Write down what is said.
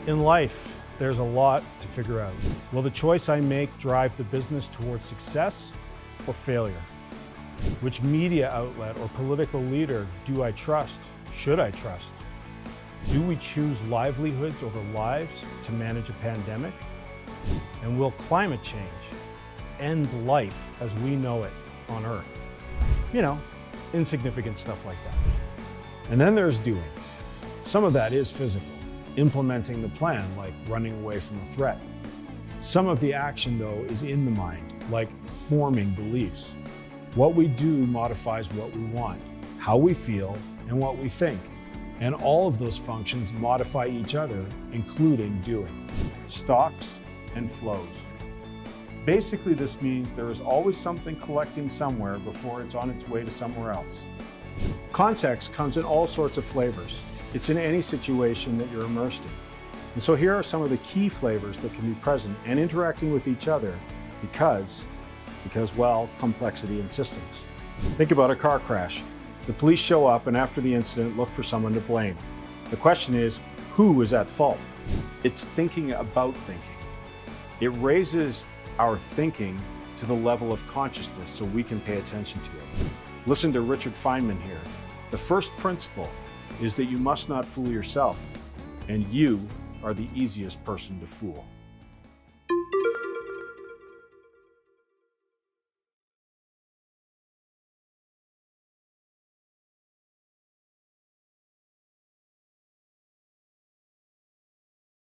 In life, there's a lot to figure out. Will the choice I make drive the business towards success or failure? Which media outlet or political leader do I trust? Should I trust? Do we choose livelihoods over lives to manage a pandemic? And will climate change end life as we know it on Earth? You know, insignificant stuff like that. And then there's doing. Some of that is physical, implementing the plan, like running away from a threat. Some of the action, though, is in the mind, like forming beliefs. What we do modifies what we want, how we feel, and what we think. And all of those functions modify each other, including doing. Stocks and flows. Basically, this means there is always something collecting somewhere before it's on its way to somewhere else. Context comes in all sorts of flavors. It's in any situation that you're immersed in. And so here are some of the key flavors that can be present and interacting with each other because, well, complexity in systems. Think about a car crash. The police show up and after the incident look for someone to blame. The question is, who is at fault? It's thinking about thinking. It raises our thinking to the level of consciousness so we can pay attention to it. Listen to Richard Feynman here. The first principle is that you must not fool yourself, and you are the easiest person to fool.